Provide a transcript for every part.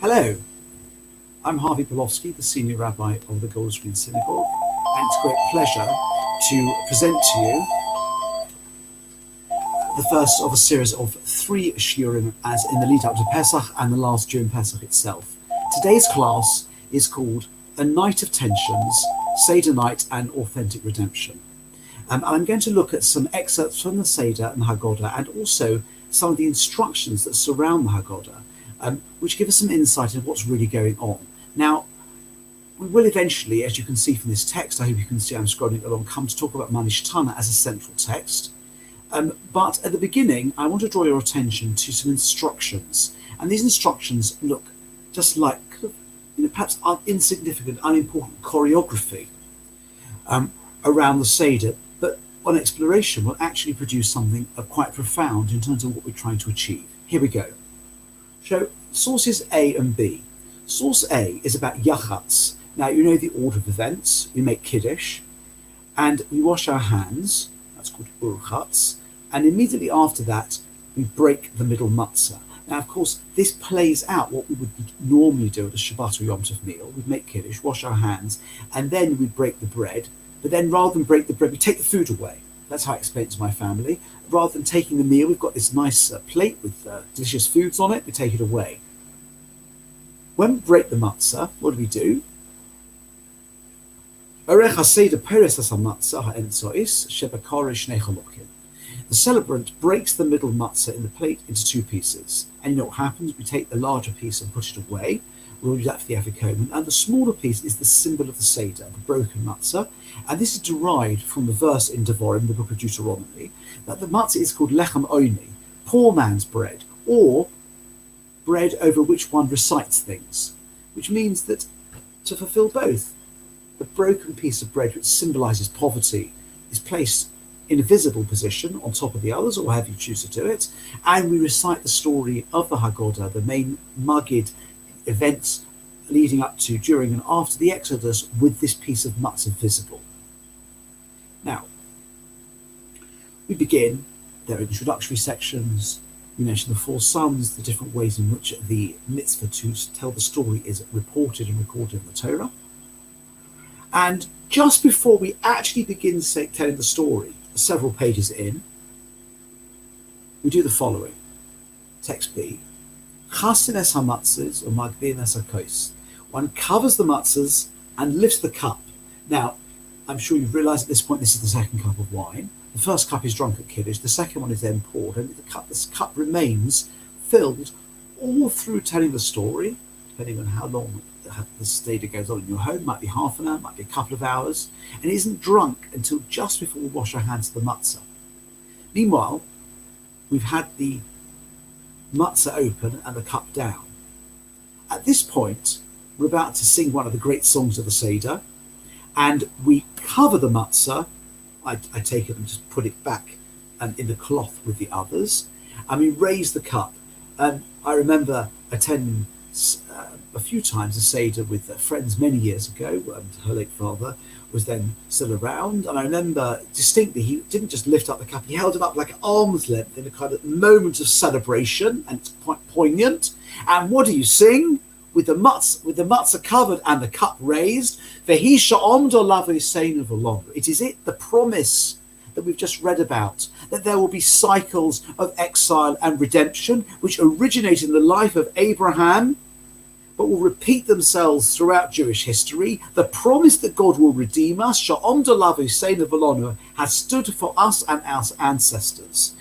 Hello, I'm Harvey Belovski, the Senior Rabbi of the Golders Green Synagogue, and it's a great pleasure to present to you the first of a series of 3 shiurim as in the lead up to Pesach and the last during Pesach itself. Today's class is called A Night of Tensions, Seder Night and Authentic Redemption. I'm going to look at some excerpts from the Seder and the Haggadah and also some of the instructions that surround the Haggadah, which give us some insight into what's really going on. Now, we will eventually, as you can see from this text, I hope you can see I'm scrolling along, come to talk about Manishtana as a central text. But at the beginning, I want to draw your attention to some instructions. And these instructions look just like perhaps insignificant, unimportant choreography around the Seder, but on exploration will actually produce something quite profound in terms of what we're trying to achieve. Here we go. So sources A and B. Source A is about yachatz. Now, you know the order of events. We make kiddush, and we wash our hands. That's called urchatz. And immediately after that, we break the middle matzah. Now, of course, this plays out what we would normally do at a Shabbat or Yom Tov meal. We'd make kiddush, wash our hands, and then we'd break the bread. But then rather than break the bread, we take the food away. That's how I explain it to my family. Rather than taking the meal, we've got this nice plate with delicious foods on it. We take it away. When we break the matzah, what do? The celebrant breaks the middle matzah in the plate into 2 pieces. And you know what happens? We take the larger piece and put it away. We'll do that for the Afikomen. And the smaller piece is the symbol of the Seder, the broken matzah. And this is derived from the verse in Devarim, the book of Deuteronomy, that the matzah is called lechem oni, poor man's bread, or bread over which one recites things, which means that to fulfill both, the broken piece of bread, which symbolizes poverty, is placed in a visible position on top of the others, or however you choose to do it, and we recite the story of the Haggadah, the main Maggid events leading up to, during, and after the Exodus, with this piece of matzah visible. Now, we begin. There are introductory sections. We mention the 4 sons, the different ways in which the mitzvah to tell the story is reported and recorded in the Torah. And just before we actually begin telling the story, several pages in, we do the following. Text B. Chasines hamatzahs or magbinas hakos. One covers the matzahs and lifts the cup. Now, I'm sure you've realised at this point this is the second cup of wine. The first cup is drunk at Kiddush, the second one is then poured, and this cup remains filled all through telling the story, depending on how long the Seder goes on in your home. Might be half an hour, might be a couple of hours, and it isn't drunk until just before we wash our hands to the matzah. Meanwhile, we've had the matzah open and the cup down. At this point, we're about to sing one of the great songs of the Seder, and we cover the matzah. I take it and just put it back in the cloth with the others, and we raise the cup. I remember attending a few times a Seder with friends many years ago, and her late father was then still around, and I remember distinctly he didn't just lift up the cup, he held it up like arm's length in a kind of moment of celebration, and it's quite poignant. And what do you sing? With the matzah covered and the cup raised, it is the promise that we've just read about, that there will be cycles of exile and redemption, which originate in the life of Abraham, but will repeat themselves throughout Jewish history. The promise that God will redeem us, has stood for us and our ancestors.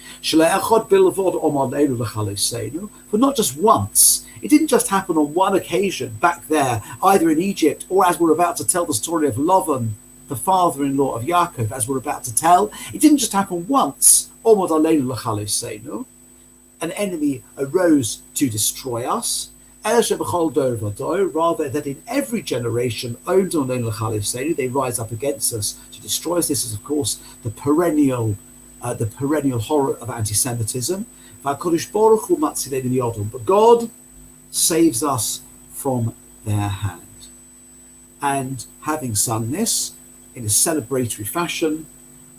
For not just once. It didn't just happen on one occasion back there, either in Egypt or as we're about to tell the story of Lavan, the father-in-law of Yaakov, as we're about to tell. It didn't just happen once. An enemy arose to destroy us. Rather, that in every generation, they rise up against us to destroy us. This is, of course, the perennial horror of anti-Semitism. But God saves us from their hand. And having sung this in a celebratory fashion,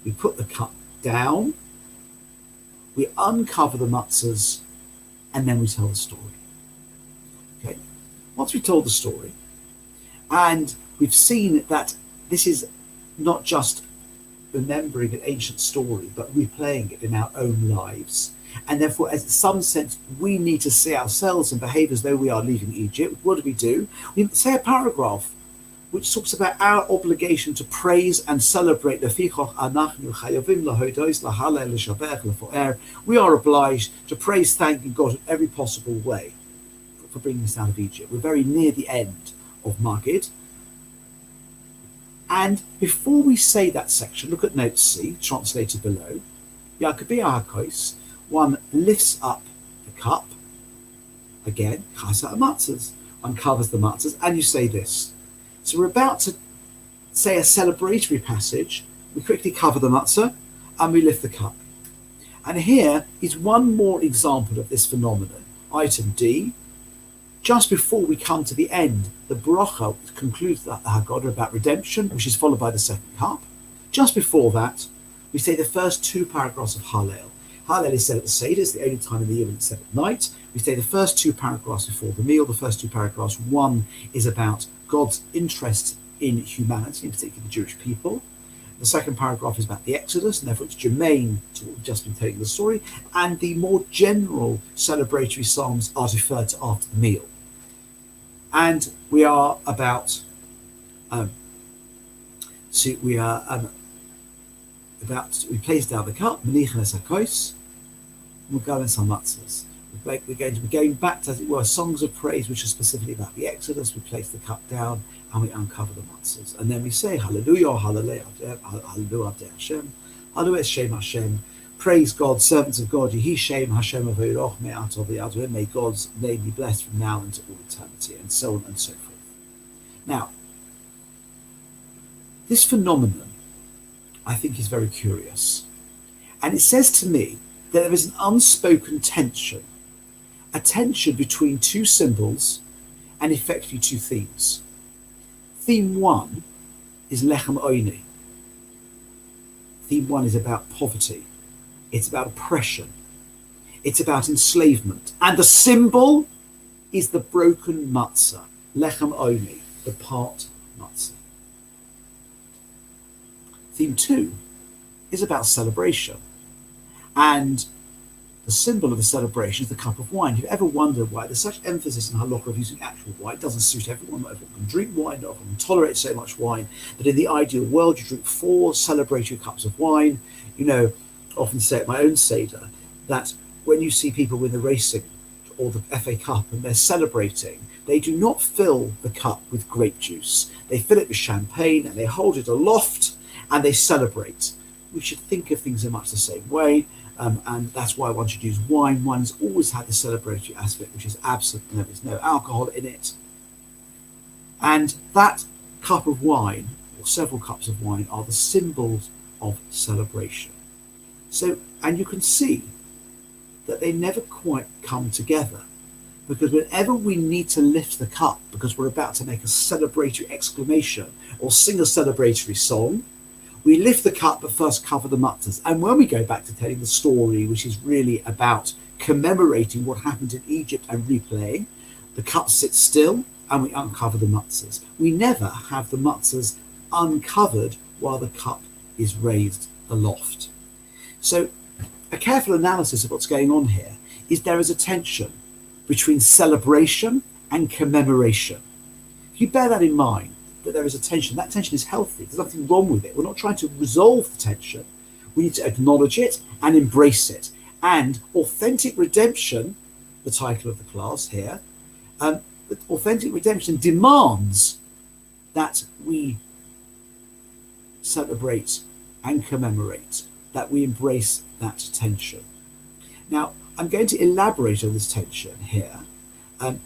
we put the cup down, we uncover the matzahs, and then we tell the story. Okay. Once we've told the story, and we've seen that this is not just remembering an ancient story, but replaying it in our own lives. And therefore, as in some sense, we need to see ourselves and behave as though we are leaving Egypt. What do? We say a paragraph which talks about our obligation to praise and celebrate. We are obliged to praise, thank God in every possible way for bringing us out of Egypt. We're very near the end of Magid. And before we say that section, look at note C, translated below. One lifts up the cup, again, uncovers the matzahs, and you say this. So we're about to say a celebratory passage. We quickly cover the matzah and we lift the cup. And here is one more example of this phenomenon. Item D. Just before we come to the end, the bracha concludes the Haggadah about redemption, which is followed by the second cup. Just before that, we say the first two paragraphs of Hallel. Hallel is said at the Seder, it's the only time in the year when it's said at night. We say the first two paragraphs before the meal. The first two paragraphs, one is about God's interest in humanity, in particular the Jewish people. The second paragraph is about the Exodus, and therefore it's germane to what we've just been telling the story. And the more general celebratory psalms are deferred to after the meal. And we are about we place down the cup, Melichem Sakos, we'll go in some matzahs. We're going to be going back to, as it were, songs of praise, which are specifically about the Exodus. We place the cup down and we uncover the matzahs. And then we say, Hallelujah, Hallelujah, Hallelujah, Hashem, Hallelujah, Shem Hashem. Praise God, servants of God, Yehi Shem Hashem Avodah Me'atov Yadveh. May God's name be blessed from now into all eternity, and so on and so forth. Now, this phenomenon, I think, is very curious. And it says to me that there is an unspoken tension, a tension between two symbols and effectively two themes. Theme one is Lechem Oini. Theme one is about poverty. It's about oppression. It's about enslavement. And the symbol is the broken matzah, Lechem Oini, the part matzah. Theme two is about celebration. And the symbol of the celebration is the cup of wine. If you've ever wondered why there's such emphasis in halakha of using actual wine, it doesn't suit everyone. Not everyone can drink wine, not everyone can tolerate so much wine. But in the ideal world, you drink 4 celebratory cups of wine. You know, I often say at my own Seder that when you see people with the racing or the FA Cup and they're celebrating, they do not fill the cup with grape juice. They fill it with champagne and they hold it aloft and they celebrate. We should think of things in much the same way. And that's why one should use wine. Wine's always had the celebratory aspect, which is absent. There's no alcohol in it. And that cup of wine, or several cups of wine, are the symbols of celebration. So, and you can see that they never quite come together. Because whenever we need to lift the cup, because we're about to make a celebratory exclamation or sing a celebratory song, we lift the cup, but first cover the matzahs. And when we go back to telling the story, which is really about commemorating what happened in Egypt and replaying, the cup sits still and we uncover the matzahs. We never have the matzahs uncovered while the cup is raised aloft. So a careful analysis of what's going on here is there is a tension between celebration and commemoration. If you bear that in mind, that there is a tension. That tension is healthy. There's nothing wrong with it. We're not trying to resolve the tension. We need to acknowledge it and embrace it. And authentic redemption, the title of the class here, authentic redemption demands that we celebrate and commemorate, that we embrace that tension. Now, I'm going to elaborate on this tension here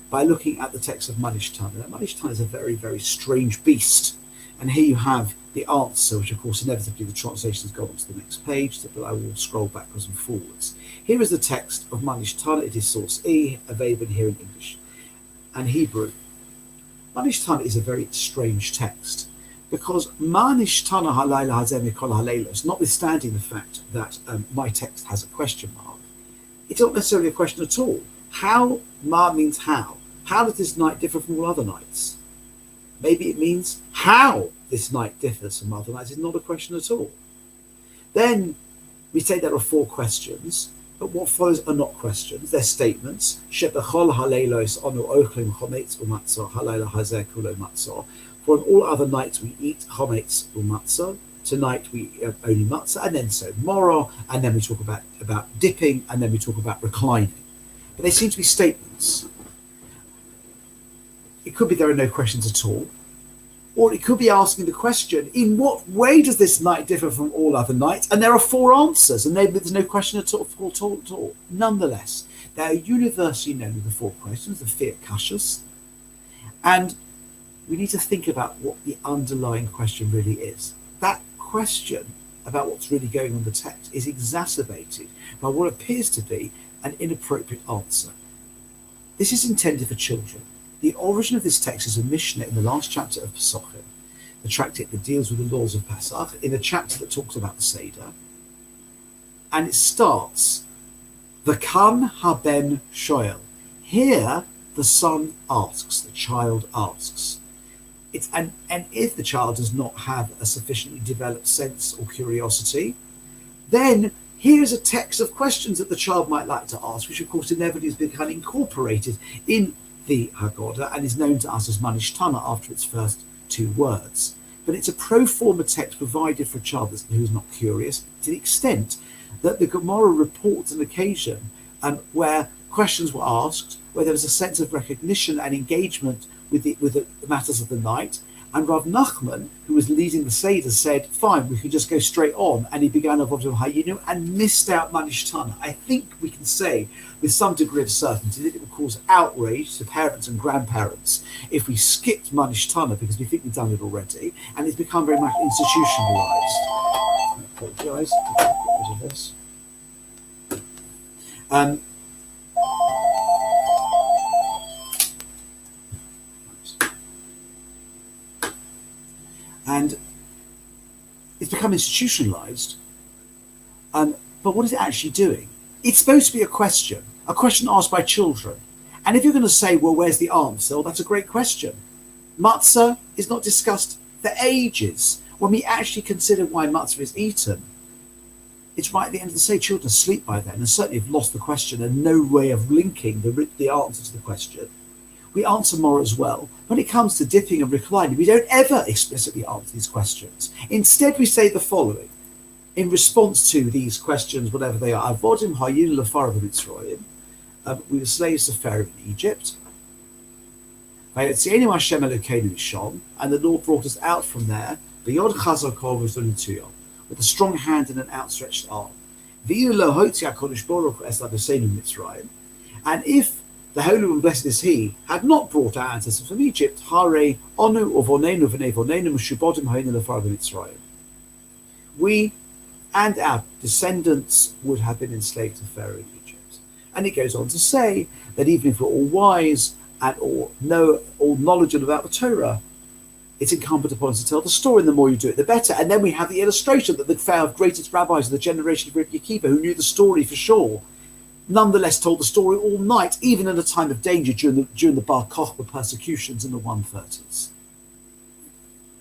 by looking at the text of Manish Tana. Now, Manish Tana is a very, very strange beast. And here you have the answer, which of course inevitably the translation has gone on to the next page, but I will scroll backwards and forwards. Here is the text of Manish Tana. It is source E, available here in English and Hebrew. Manish Tana is a very strange text because Manish Tana halayla hazeh mikol halaylos, notwithstanding the fact that my text has a question mark, it's not necessarily a question at all. How, ma means how. How does this night differ from all other nights? Maybe it means how this night differs from other nights is not a question at all. Then we say there are 4 questions, but what follows are not questions, they're statements. For on all other nights we eat chometz u'matzah. Tonight we eat only matzah, and then so moro, and then we talk about dipping, and then we talk about reclining. But they seem to be statements. It could be there are no questions at all, or it could be asking the question, in what way does this night differ from all other nights? And there are 4 answers, and there's no question at all. Nonetheless, they are universally known as the 4 questions, the fiat kashas, and we need to think about what the underlying question really is. That question about what's really going on in the text is exacerbated by what appears to be an inappropriate answer. This is intended for children. The origin of this text is a Mishnah in the last chapter of Pesach, the tractate that deals with the laws of Pesach, in a chapter that talks about the Seder. And it starts, V'kan haben shoel. Here, the son asks, the child asks. And if the child does not have a sufficiently developed sense or curiosity, then here's a text of questions that the child might like to ask, which of course inevitably has become incorporated in the Haggadah and is known to us as Manishtana after its first 2 words. But it's a pro forma text provided for a child who's not curious, to the extent that the Gemara reports an occasion where questions were asked, where there was a sense of recognition and engagement with the matters of the night. And Rav Nachman, who was leading the Seder, said, fine, we can just go straight on. And he began Avodah Hayinu and missed out Manishtana. I think we can say with some degree of certainty that it would cause outrage to parents and grandparents if we skipped Manishtana because we think we've done it already. And it's become very much institutionalized. I apologize. Get rid of this. And it's become institutionalized. But what is it actually doing? It's supposed to be a question asked by children. And if you're going to say, well, where's the answer? Well, that's a great question. Matzah is not discussed for ages. When we actually consider why matzah is eaten, it's right at the end of the day, children sleep by then and certainly have lost the question and no way of linking the answer to the question. We answer more as well. When it comes to dipping and reclining, we don't ever explicitly answer these questions. Instead, we say the following. In response to these questions, whatever they are, Avodim hayin lefarav Mitzrayim, we were slaves to Pharaoh in Egypt. And the Lord brought us out from there, beyond Chazakov with a strong hand and an outstretched arm. And if the Holy One, blessed is He, had not brought our ancestors from Egypt, Hare Onu Ovonenu V'Nevonenu Meshubodim Hainu Lefarav Mitzrayim, we and our descendants would have been enslaved to Pharaoh in Egypt. And it goes on to say that even if we're all wise and all know all knowledgeable about the Torah, it's incumbent upon us to tell the story, and the more you do it, the better. And then we have the illustration that the 5 greatest rabbis of the generation of Rabbi Akiva, who knew the story for sure, nonetheless told the story all night, even in a time of danger during the Bar Kochba persecutions in the 130s.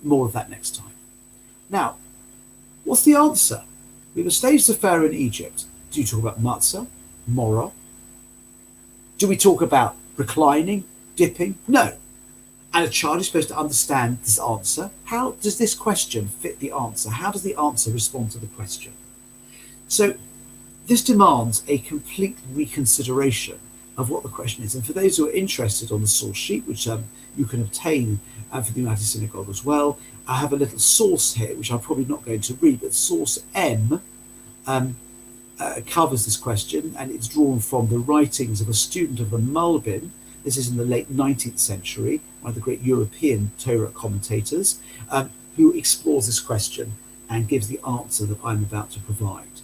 More of that next time. Now, what's the answer? We were slaves to Pharaoh in Egypt. Do you talk about matzah, mora? Do we talk about reclining, dipping? No. And a child is supposed to understand this answer. How does this question fit the answer? How does the answer respond to the question? So this demands a complete reconsideration of what the question is. And for those who are interested on the source sheet, which you can obtain for the United Synagogue as well, I have a little source here, which I'm probably not going to read, but source M covers this question, and it's drawn from the writings of a student of the Malbim. This is in the late 19th century, one of the great European Torah commentators, who explores this question and gives the answer that I'm about to provide.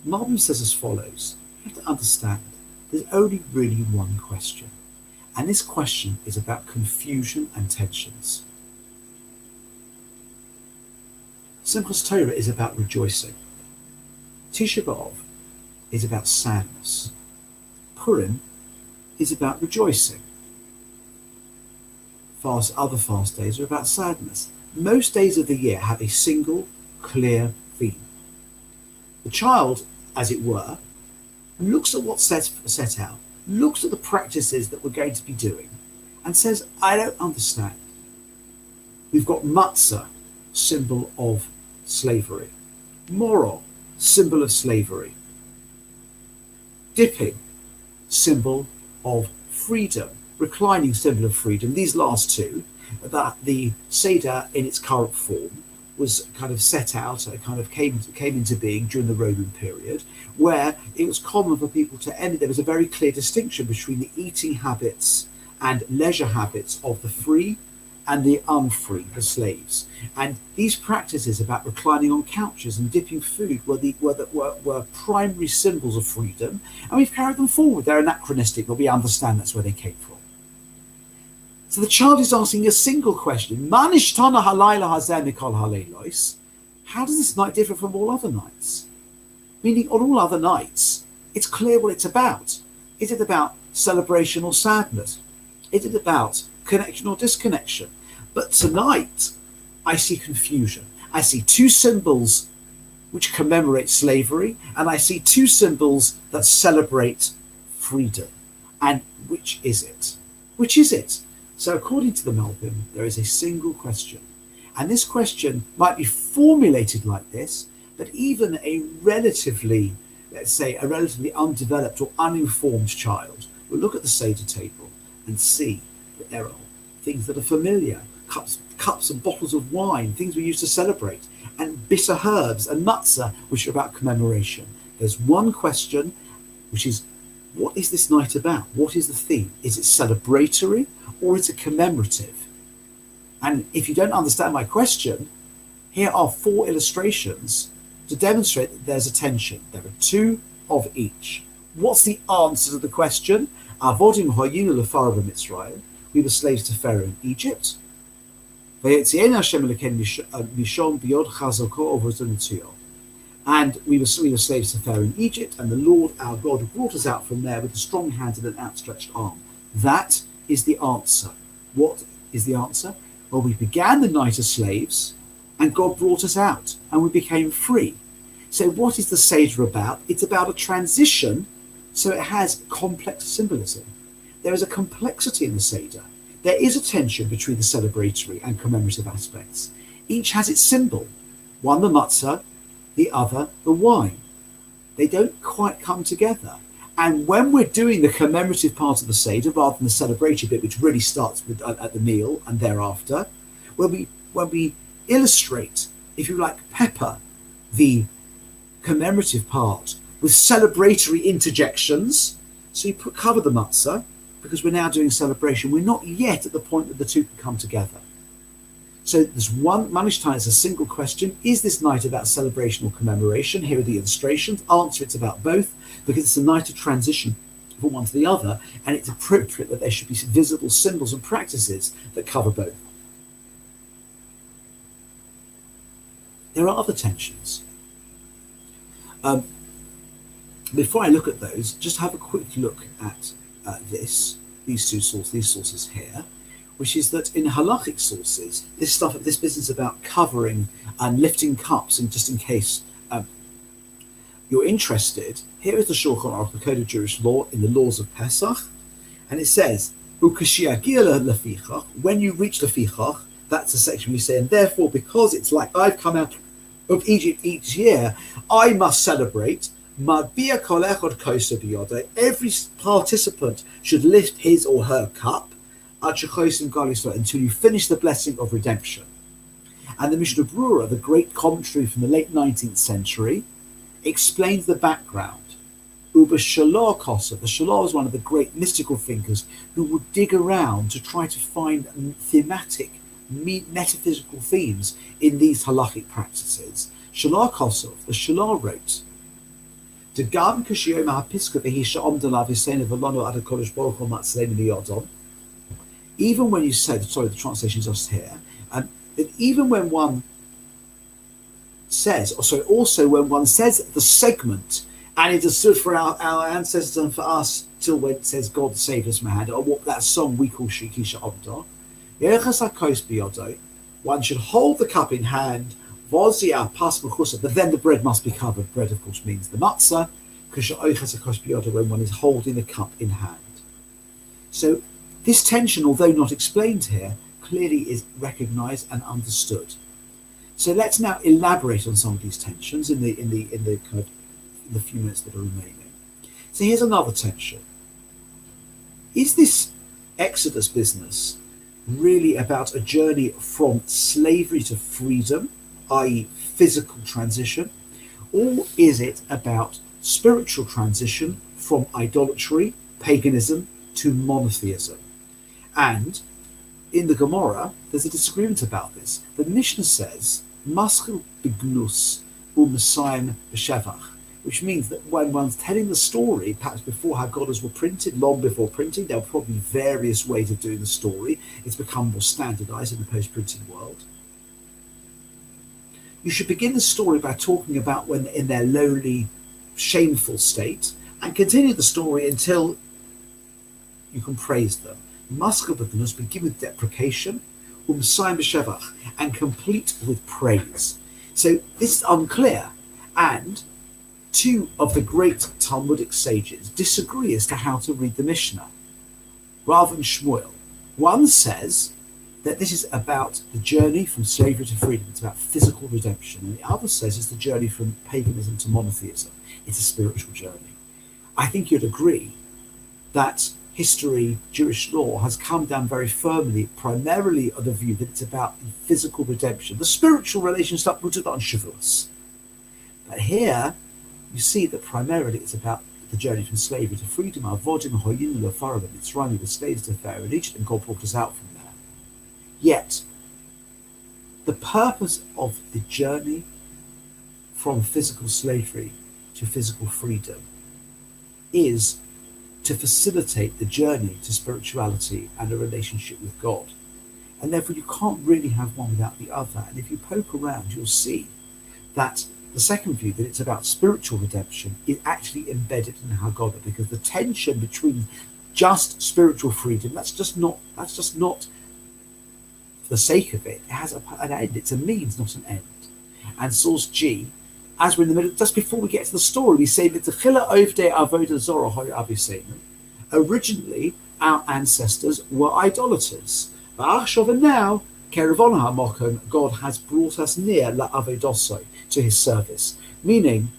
Malbim says as follows: you have to understand there's only really one question, and this question is about confusion and tensions. Simchas Torah is about rejoicing. Tisha B'Av is about sadness. Purim is about rejoicing. other fast days are about sadness. Most days of the year have a single, clear theme. The child, as it were, looks at what's set out, looks at the practices that we're going to be doing, and says, I don't understand. We've got matzah, symbol of slavery. Moror, symbol of slavery. Dipping, symbol of freedom. Reclining, symbol of freedom. These last two, that the Seder in its current form was kind of set out, it kind of came into being during the Roman period, where it was common for people to end. There was a very clear distinction between the eating habits and leisure habits of the free and the unfree, the slaves. And these practices about reclining on couches and dipping food were primary symbols of freedom, and we've carried them forward. They're anachronistic, but we understand that's where they came from. So the child is asking a single question: how does this night differ from all other nights? Meaning, on all other nights, it's clear what it's about. Is it about celebration or sadness? Is it about connection or disconnection? But tonight, I see confusion. I see two symbols which commemorate slavery, and I see two symbols that celebrate freedom. And which is it? Which is it? So according to the Malbim, there is a single question. And this question might be formulated like this, but even a relatively undeveloped or uninformed child will look at the Seder table and see that there are things that are familiar, cups and bottles of wine, things we used to celebrate, and bitter herbs and matzah, which are about commemoration. There's one question, which is, what is this night about? What is the theme? Is it celebratory or is it commemorative? And if you don't understand my question, here are 4 illustrations to demonstrate that there's a tension. There are 2 of each. What's the answer to the question? Avodim hayinu lefarav b'Mitzrayim. We were slaves to Pharaoh in Egypt. Vayetzienu Hashem Elokeinu misham biyod chazoko over Mitzrayim. And we were slaves to Pharaoh in Egypt, and the Lord our God brought us out from there with a strong hand and an outstretched arm. That is the answer. What is the answer? Well, we began the night as slaves, and God brought us out, and we became free. So what is the Seder about? It's about a transition, so it has complex symbolism. There is a complexity in the Seder. There is a tension between the celebratory and commemorative aspects. Each has its symbol. One the matzah, the other the wine. They don't quite come together. And when we're doing the commemorative part of the Seder, rather than the celebratory bit, which really starts with, at the meal and thereafter, when we illustrate, if you like, pepper the commemorative part with celebratory interjections, so you cover the matzah, because we're now doing celebration, we're not yet at the point that the two can come together. So there's one, Manish Time is a single question. Is this night about celebration or commemoration? Here are the illustrations. Answer, it's about both, because it's a night of transition from one to the other, and it's appropriate that there should be visible symbols and practices that cover both. There are other tensions. Before I look at those, just have a quick look at these sources here, which is that in halachic sources, this business about covering and lifting cups, and just in case you're interested, here is the Shulchan Aruch, the Code of Jewish Law, in the laws of Pesach, and it says, when you reach lefichach, that's the section we say, and therefore, because it's like I've come out of Egypt each year, I must celebrate. Every participant should lift his or her cup until you finish the blessing of redemption. And the Mishnah Brura, the great commentary from the late 19th century, explains the background. Uber Shalah Kosa, the Shalah is one of the great mystical thinkers who would dig around to try to find thematic, metaphysical themes in these halachic practices. Shalah Kosov, the Shalah wrote, even when you said, sorry, the translation is just here, that even when one says, also when one says the segment, and it has stood for our ancestors and for us till when it says God saved us from our hand, or what that song we call Shikisha Omdah, One should hold the cup in hand, but then the bread must be covered. Bread, of course, means the matzah, when one is holding the cup in hand. So this tension, although not explained here, clearly is recognized and understood. So let's now elaborate on some of these tensions in the few minutes that are remaining. So here's another tension. Is this Exodus business really about a journey from slavery to freedom, i.e. physical transition, or is it about spiritual transition from idolatry, paganism, to monotheism? And in the Gemara, there's a disagreement about this. The Mishnah says, Maschil bignus u'Mesayim b'shevach, which means that when one's telling the story, perhaps before Haggadahs were printed, long before printing, there were probably various ways of doing the story. It's become more standardized in the post-printing world. You should begin the story by talking about when they're in their lowly, shameful state, and continue the story until you can praise them. Maskil b'gnus, begin with deprecation, u'Mesayim b'shevach, and complete with praise. So this is unclear, and two of the great Talmudic sages disagree as to how to read the Mishnah. Rav and Shmuel. One says that this is about the journey from slavery to freedom. It's about physical redemption. And the other says it's the journey from paganism to monotheism. It's a spiritual journey. I think you'd agree that history, Jewish law, has come down very firmly, primarily on the view that it's about the physical redemption. The spiritual relationship rooted on Shavuos. But here, you see that primarily it's about the journey from slavery to freedom. It's running with slaves to Pharaoh in Egypt, and God brought us out from there. Yet, the purpose of the journey from physical slavery to physical freedom is to facilitate the journey to spirituality and a relationship with God. And therefore you can't really have one without the other. And if you poke around, you'll see that the second view, that it's about spiritual redemption, is actually embedded in Haggadah, because the tension between just spiritual freedom, that's just not for the sake of it. It has an end. It's a means, not an end. And source G, as we're in the middle, just before we get to the story, we say that originally our ancestors were idolaters. And now, God has brought us near la avodoso, to his service, meaning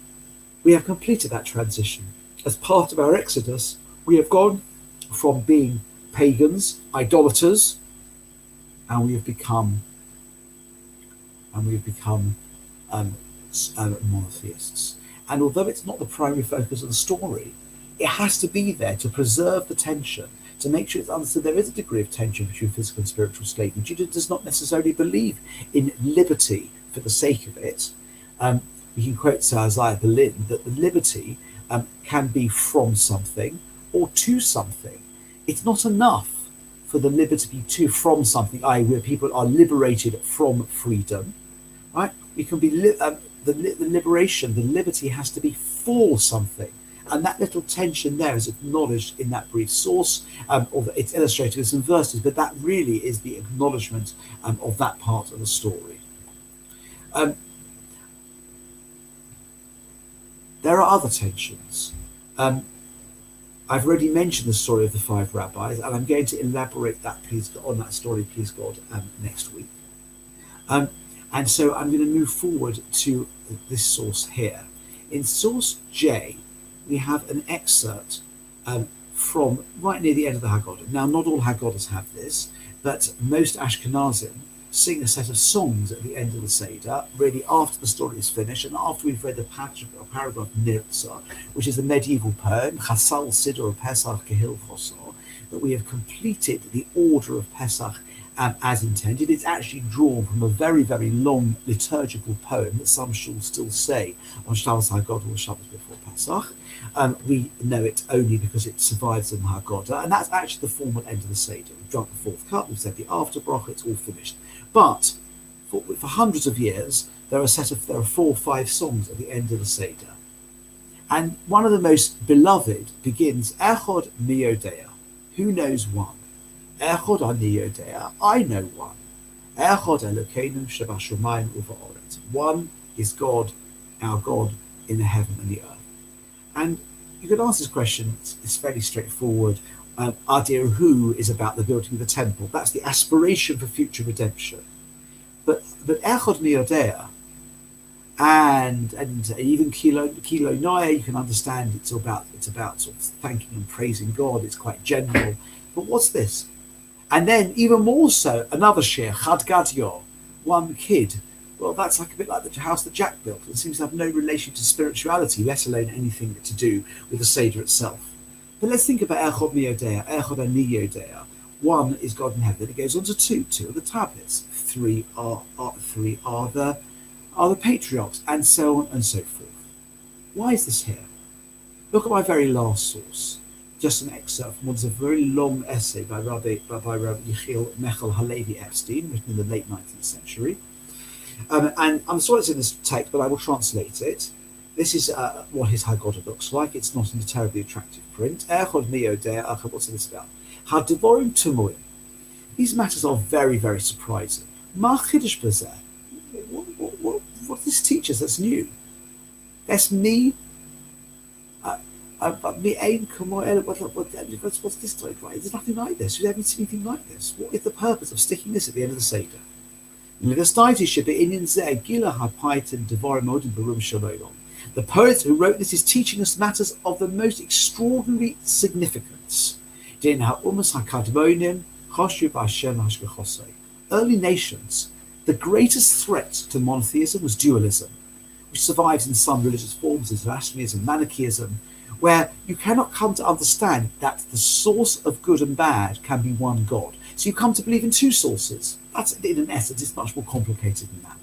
we have completed that transition. As part of our exodus, we have gone from being pagans, idolaters, and we have become monotheists. And although it's not the primary focus of the story, it has to be there to preserve the tension, to make sure it's understood there is a degree of tension between physical and spiritual slavery. Judah does not necessarily believe in liberty for the sake of it. We can quote Sir Isaiah Berlin that the liberty can be from something or to something. It's not enough for the liberty to be from something, i.e. where people are liberated from freedom, right? We can be the liberation, the liberty has to be for something. And that little tension there is acknowledged in that brief source, or it's illustrated with some verses, but that really is the acknowledgement of that part of the story. There are other tensions. I've already mentioned the story of the five rabbis, and I'm going to elaborate on that story, please God, next week. And so I'm going to move forward to this source here. In source J, we have an excerpt from right near the end of the Haggadah. Now, not all Haggadahs have this, but most Ashkenazim sing a set of songs at the end of the Seder, really after the story is finished, and after we've read the paragraph Nirtza, which is a medieval poem, Chasal Siddur Pesach Kehil Chosor, that we have completed the order of Pesach as intended. It's actually drawn from a very, very long liturgical poem that some shuls still say on Shabbos Haggadah or Shabbos before Pesach. We know it only because it survives in Haggadah, and that's actually the formal end of the Seder. We've drunk the fourth cup, we've said the after bracha, it's all finished. But for hundreds of years, there are 4 or 5 songs at the end of the Seder. And one of the most beloved begins, Echod Miodea, who knows one? Echad ani yodea, I know one. Echad Elokeinu shebashamayim uva'aretz. One is God, our God in the heaven and the earth. And you could answer this question, it's fairly straightforward. Adir is about the building of the temple. That's the aspiration for future redemption. But Echad Niyodea and even Kilo Naya, you can understand it's about sort of thanking and praising God. It's quite general. But what's this? And then even more so, another shir, Chad Gadyo, one kid. Well, that's like a bit like the house that Jack built. It seems to have no relation to spirituality, let alone anything to do with the Seder itself. But let's think about Echad Miyodea, Echad Ani Yodea. One is God in heaven. It goes on to two are the tablets. Three are the patriarchs, and so on and so forth. Why is this here? Look at my very last source. Just an excerpt from what is a very long essay by Rabbi Yechiel Mechel Halevi Epstein, written in the late 19th century. And I'm sorry it's in this text, but I will translate it. This is what his Haggadah looks like. It's not in a terribly attractive print. What's this about? Hadivorim Tumuim. These matters are very, very surprising. Ma Chiddush B'zeh. What this teaches that's new? That's me. What's this like? Right? There's nothing like this. We've never seen anything like this. What is the purpose of sticking this at the end of the Seder? The poet who wrote this is teaching us matters of the most extraordinary significance. Early nations, the greatest threat to monotheism was dualism, which survives in some religious forms as Zoroastrianism, Manichaeism, where you cannot come to understand that the source of good and bad can be one God. So you come to believe in two sources. That's, in an essence, it's much more complicated than that.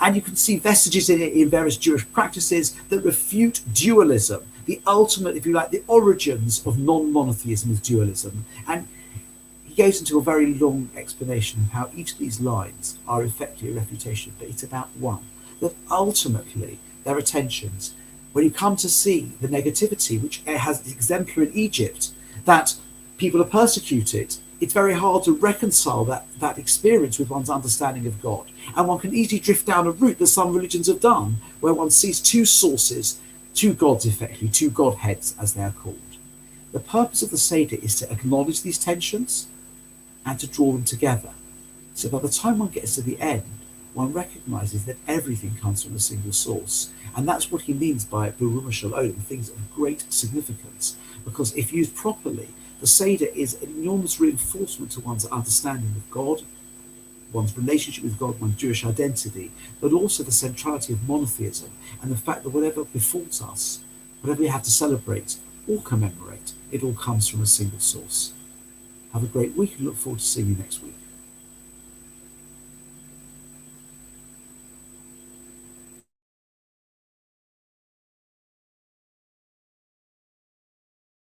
And you can see vestiges in it in various Jewish practices that refute dualism, the ultimate, if you like, the origins of non-monotheism is dualism. And he goes into a very long explanation of how each of these lines are effectively a refutation, but it's about one. That ultimately there are tensions. When you come to see the negativity, which has the exemplar in Egypt, that people are persecuted, it's very hard to reconcile that experience with one's understanding of God. And one can easily drift down a route that some religions have done, where one sees two sources, two gods effectively, two godheads as they are called. The purpose of the Seder is to acknowledge these tensions and to draw them together. So by the time one gets to the end, one recognizes that everything comes from a single source. And that's what he means by Beruma Shalom, things of great significance. Because if used properly, the Seder is an enormous reinforcement to one's understanding of God, one's relationship with God, one's Jewish identity, but also the centrality of monotheism and the fact that whatever befalls us, whatever we have to celebrate or commemorate, it all comes from a single source. Have a great week and look forward to seeing you next week.